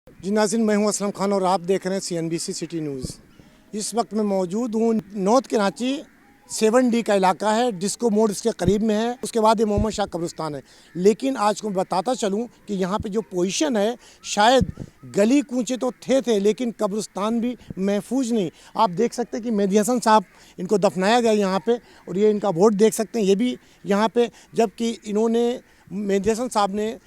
जी नाज़रीन, मैं हूं असलम खान और आप देख रहे हैं CNBC सिटी न्यूज़। इस वक्त मैं मौजूद हूं नॉर्थ कराची 7D का इलाका है, डिस्को मोड इसके करीब में है। उसके बाद ये मोहम्मद शाह कब्रिस्तान है। लेकिन आज को बताता चलूं कि यहाँ पे जो पोजीशन है, शायद गली कूचे तो थे लेकिन कब्रिस्तान भी महफूज नहीं। आप देख सकते हैं कि मेहदी हसन साहब इनको दफनाया गया यहाँ पे, और ये इनका वोट देख सकते हैं, ये भी यहाँ पे। जबकि इन्होंने, मेहदी हसन साहब ने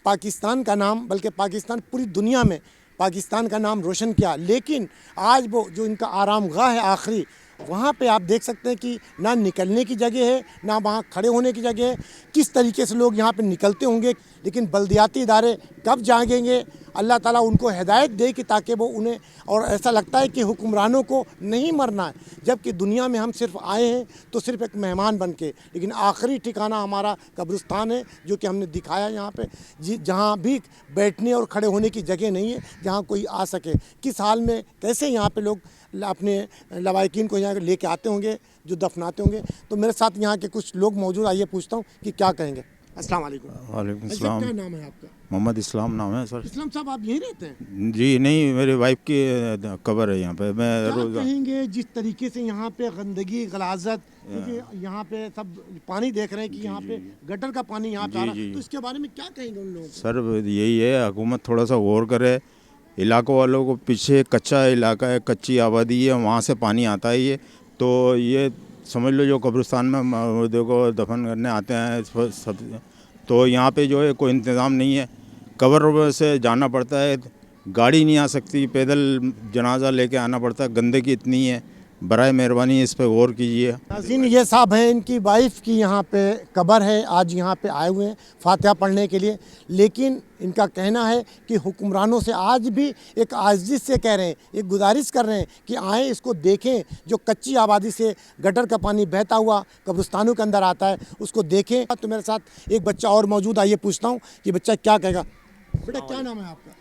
पाकिस्तान का नाम, बल्कि पाकिस्तान पूरी दुनिया में पाकिस्तान का नाम रोशन किया। लेकिन आज वो जो इनका आरामगाह है आखिरी, वहाँ पे आप देख सकते हैं कि ना निकलने की जगह है, ना वहाँ खड़े होने की जगह है। किस तरीके से लोग यहाँ पे निकलते होंगे। लेकिन बल्दियाती इदारे कब जागेंगे, अल्लाह ताला उनको हिदायत दे कि ताकि वो उन्हें, और ऐसा लगता है कि हुक्मरानों को नहीं मरना है, जबकि दुनिया में हम सिर्फ आए हैं तो सिर्फ एक मेहमान बन के। लेकिन आखिरी ठिकाना हमारा कब्रिस्तान है, जो कि हमने दिखाया यहाँ पे, जहाँ भी बैठने और खड़े होने की जगह नहीं है, जहाँ कोई आ सके। किस हाल में, कैसे यहाँ पे लोग अपने लवाकिन को यहाँ लेके आते होंगे, जो दफनाते होंगे। तो मेरे साथ यहाँ के कुछ लोग मौजूद, आइए पूछता हूँ कि क्या कहेंगे। अस्सलाम वालेकुम। वालेकुम सलाम। क्या नाम है आपका? मोहम्मद इस्लाम नाम है सर। इस्लाम साहब, आप यहीं रहते हैं? जी नहीं, मेरी वाइफ की कब्र है यहाँ पे। मैं क्या रोज़ कहेंगे जिस तरीके से यहाँ पे गंदगी, गलाजत, क्योंकि यहाँ पे सब पानी देख रहे हैं कि यहाँ पे गटर का पानी यहाँ पे आ रहा है, तो इसके बारे में क्या कहेंगे उन लोगों को? सर यही है, हुकूमत थोड़ा सा गौर करे। इलाकों वालों को, पीछे कच्चा इलाका है, कच्ची आबादी है, वहाँ से पानी आता है। ये तो ये समझ लो, जो कब्रिस्तान में मुर्दे को दफन करने आते हैं सब, तो यहाँ पे जो है कोई इंतज़ाम नहीं है। कब्र से जाना पड़ता है, गाड़ी नहीं आ सकती, पैदल जनाजा लेके आना पड़ता है। गंदगी इतनी है, बराए मेहरबानी इस पे गौर कीजिए। नाज़रीन, ये साहब हैं, इनकी वाइफ की यहाँ पे कब्र है। आज यहाँ पे आए हुए हैं फातिहा पढ़ने के लिए। लेकिन इनका कहना है कि हुक्मरानों से आज भी एक आजिज़ से कह रहे हैं, एक गुजारिश कर रहे हैं कि आएँ, इसको देखें। जो कच्ची आबादी से गटर का पानी बहता हुआ कब्रिस्तानों के अंदर आता है, उसको देखें। तो मेरे साथ एक बच्चा और मौजूद, आइए पूछता हूँ कि बच्चा क्या कहेगा। बेटा, क्या नाम है आपका?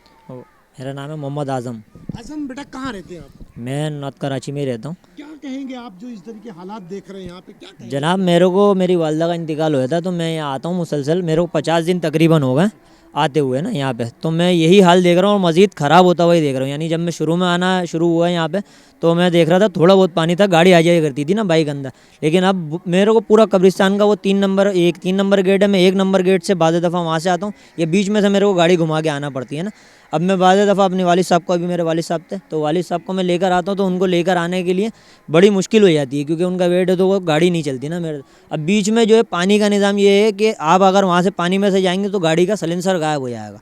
मेरा नाम है मोहम्मद आज़म। आज़म बेटा, कहाँ रहते हैं आप? मैं नॉर्थ कराची में ही रहता हूँ। क्या कहेंगे आप जो इस तरह के हालात देख रहे हैं यहाँ पे, क्या कहेंगे? जनाब, मेरे को मेरी वालदा का इंतकाल हुआ था, तो मैं यहाँ आता हूँ मुसलसल। मेरे को 50 दिन तकरीबन हो गए आते हुए ना यहाँ पे। तो मैं यही हाल देख रहा हूँ और मज़ीद ख़राब होता हुआ ही देख रहा हूँ। यानी जब मैं शुरू में आना शुरू हुआ यहाँ पे, तो मैं देख रहा था थोड़ा बहुत पानी था, गाड़ी आ जाया करती थी ना बाइक अंदर। लेकिन अब मेरे को पूरा कब्रिस्तान का वो 3 नंबर गेट है, मैं 1 नंबर गेट से बाज़ दफ़ा वहाँ से आता हूँ। ये बीच में से मेरे को गाड़ी घुमा के आना पड़ती है ना। अब मैं बाज़ दफ़ा अपने वालिद साहब को, अभी मेरे वालिद साहब थे, तो वालिद साहब को मैं लेकर आता हूँ, तो उनको लेकर आने के लिए बड़ी मुश्किल हो जाती है, क्योंकि उनका वेट है तो वो गाड़ी नहीं चलती ना मेरे। अब बीच में जो है पानी का निज़ाम ये है कि आप अगर वहाँ से पानी में से जाएंगे तो गाड़ी का सलेंसर गायब हो जाएगा।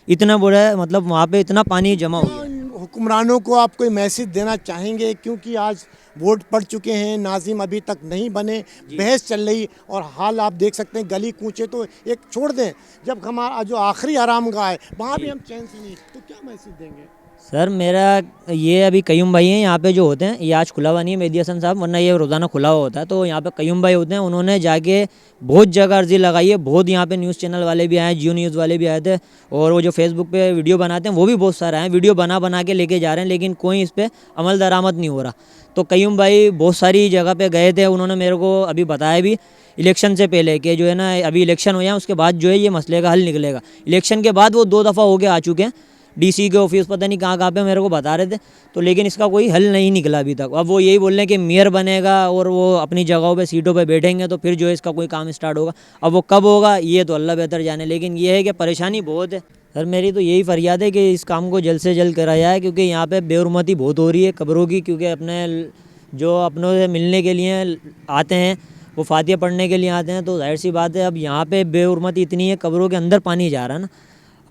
इतना बुरा है, मतलब वहाँ पे इतना पानी जमा हो गया। हुक्मरानों को आप कोई मैसेज देना चाहेंगे, क्योंकि आज वोट पड़ चुके हैं, नाज़िम अभी तक नहीं बने, बहस चल रही, और हाल आप देख सकते हैं, गली कूचे तो एक छोड़ दें, जब हमारा जो आखिरी आरामगाह है वहाँ भी हम चैन से नहीं, तो क्या मैसेज देंगे? सर मेरा ये, अभी कयूम भाई हैं यहाँ पे जो होते हैं, ये आज खुला हुआ नहीं है मेहदी हसन साहब, वरना ये रोज़ाना खुला हुआ होता है। तो यहाँ पे कयूम भाई होते हैं, उन्होंने जाके बहुत जगह अर्जी लगाई है। बहुत यहाँ पे न्यूज़ चैनल वाले भी आए, जियो न्यूज़ वाले भी आए थे, और वो जो फेसबुक पे वीडियो बनाते हैं वो भी बहुत सारे आए, वीडियो बना के लेके जा रहे हैं, लेकिन कोई इस पर अमल दरामद नहीं हो रहा। तो कयूम भाई बहुत सारी जगह पे गए थे, उन्होंने मेरे को अभी बताया भी इलेक्शन से पहले कि जो है ना, अभी इलेक्शन हो जाए उसके बाद जो है ये मसले का हल निकलेगा। इलेक्शन के बाद वो 2 दफ़ा हो के आ चुके हैं, DC के ऑफिस पता नहीं कहाँ पे मेरे को बता रहे थे, तो लेकिन इसका कोई हल नहीं निकला अभी तक। अब वो यही बोल रहे हैं कि मेयर बनेगा और वो अपनी जगहों पे सीटों पे बैठेंगे, तो फिर जो है इसका कोई काम स्टार्ट होगा। अब वो कब होगा ये तो अल्लाह बेहतर जाने, लेकिन ये है कि परेशानी बहुत है। सर मेरी तो यही फरियाद है कि इस काम को जल्द से जल्द कराया जाए, क्योंकि यहाँ पे बेहुरमती बहुत हो रही है कब्रों की। क्योंकि अपने जो अपनों से मिलने के लिए आते हैं, वो फातिहा पढ़ने के लिए आते हैं, तो जाहिर सी बात है अब यहाँ पे बेहुरमती इतनी है, कब्रों के अंदर पानी जा रहा है ना।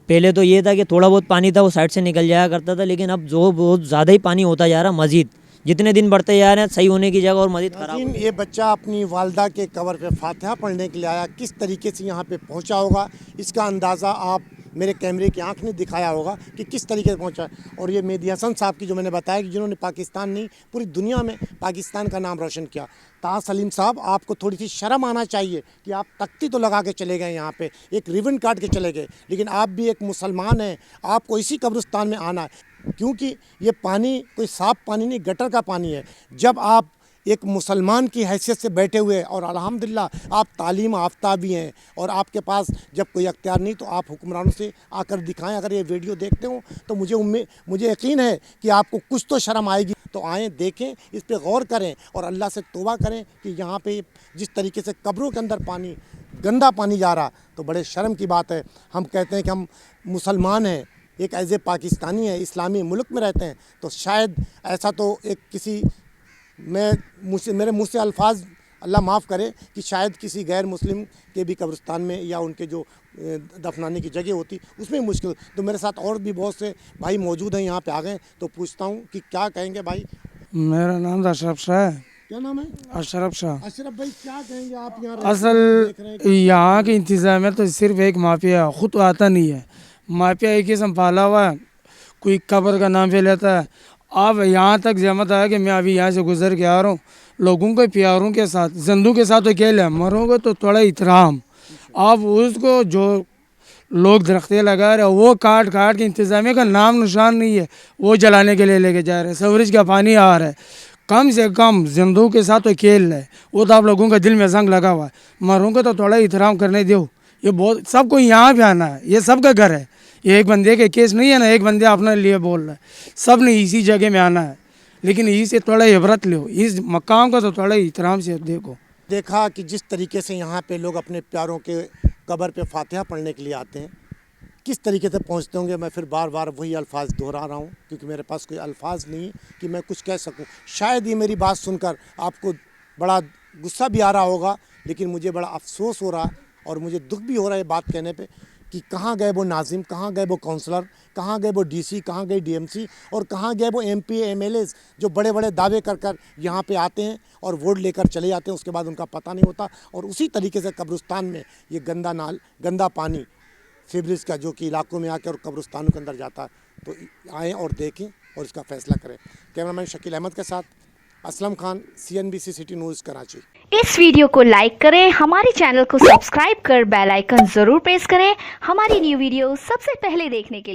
पहले तो ये था कि थोड़ा बहुत पानी था वो साइड से निकल जाया करता था, लेकिन अब जो बहुत ज़्यादा ही पानी होता जा रहा है, मज़ीद जितने दिन बढ़ते जा रहे हैं सही होने की जगह और मज़ीद ख़राब। ये बच्चा अपनी वालदा के कब्र पे फातिहा पढ़ने के लिए आया, किस तरीके से यहाँ पे पहुँचा होगा, इसका अंदाज़ा आप मेरे कैमरे की आंख ने दिखाया होगा कि किस तरीके से पहुंचा। और ये मेहदी हसन साहब की जो मैंने बताया कि जिन्होंने पाकिस्तान नहीं पूरी दुनिया में पाकिस्तान का नाम रोशन किया। ताहा सलीम साहब, आपको थोड़ी सी शर्म आना चाहिए कि आप तख्ती तो लगा के चले गए, यहाँ पे एक रिबन काट के चले गए, लेकिन आप भी एक मुसलमान हैं, आपको इसी कब्रिस्तान में आना है, क्योंकि ये पानी कोई साफ पानी नहीं, गटर का पानी है। जब आप एक मुसलमान की हैसियत से बैठे हुए, और अल्हम्दुलिल्लाह आप तालीम याफ्ता भी हैं और आपके पास जब कोई अख्तियार नहीं तो आप हुक्मरानों से आकर दिखाएं। अगर ये वीडियो देखते हो तो मुझे यकीन है कि आपको कुछ तो शर्म आएगी। तो आएँ, देखें, इस पे गौर करें और अल्लाह से तौबा करें कि यहाँ पे जिस तरीके से कब्रों के अंदर पानी, गंदा पानी जा रहा, तो बड़े शर्म की बात है। हम कहते हैं कि हम मुसलमान हैं, एक एज ए पाकिस्तानी है, इस्लामी मुल्क में रहते हैं, तो शायद ऐसा तो एक किसी मेरे मुँह से अल्फाज अल्लाह माफ़ करे कि शायद किसी गैर मुस्लिम के भी कब्रिस्तान में या उनके जो दफनाने की जगह होती उसमें मुश्किल। तो मेरे साथ और भी बहुत से भाई मौजूद हैं, यहाँ पे आ गए, तो पूछता हूँ कि क्या कहेंगे भाई। मेरा नाम अशरफ शाह है। क्या नाम है? अशरफ शाह। अशरफ भाई, क्या कहेंगे आप यहाँ असल यहाँ की इंतज़ामिया तो सिर्फ एक माफिया है, खुद आता नहीं है। माफिया एक किस्म पाला हुआ है, कोई कब्र का नाम ले लेता है। अब यहाँ तक जहमत आया कि मैं अभी यहाँ से गुजर के आ रहा हूँ, लोगों के प्यारों के साथ, जिंदों के साथ अकेले मरोगे तो थोड़ा एहतराम। अब उसको जो लोग दरख्तें लगा रहे वो काट काट के इंतज़ामिया का नाम निशान नहीं है, वो जलाने के लिए लेके जा रहे हैं। सीवरेज का पानी आ रहा है, कम से कम जिंदों के साथ अकेले है, वो तो आप लोगों का दिल में जंग लगा हुआ है। मरोगे तो थोड़ा एहतराम करने दो। ये बहुत सबको यहाँ भी आना है, ये सबका घर है, ये एक बंदे के केस नहीं है ना, एक बंदे अपने लिए बोल रहा है। सब ने इसी जगह में आना है, लेकिन इसे थोड़ा इबरत लो, इस मकाम का तो थोड़ा एहतराम से देखो। देखा कि जिस तरीके से यहाँ पे लोग अपने प्यारों के कब्र पे फातिहा पढ़ने के लिए आते हैं, किस तरीके से पहुँचते होंगे। मैं फिर बार बार वही अल्फाज दोहरा रहा हूँ क्योंकि मेरे पास कोई अल्फाज नहीं कि मैं कुछ कह सकूँ। शायद ये मेरी बात सुनकर आपको बड़ा गुस्सा भी आ रहा होगा, लेकिन मुझे बड़ा अफसोस हो रहा और मुझे दुख भी हो रहा है बात कहने पे कि कहाँ गए वो नाजिम, कहाँ गए वो काउंसलर, कहाँ गए वो डीसी, कहाँ गई डीएमसी और कहाँ गए वो एमपी एमएलएज जो बड़े बड़े दावे कर कर यहाँ पे आते हैं और वोट लेकर चले जाते हैं, उसके बाद उनका पता नहीं होता। और उसी तरीके से कब्रिस्तान में ये गंदा पानी सीवरेज का जो कि इलाकों में आकर और कब्रिस्तानों के अंदर जाता है। तो आएँ और देखें और इसका फैसला करें। कैमरामैन शकील अहमद के साथ Aslam Khan, CNBC city news, Karachi. इस वीडियो को लाइक करें, हमारे चैनल को सब्सक्राइब कर बेल आइकन जरूर प्रेस करें हमारी न्यू वीडियो सबसे पहले देखने के लिए।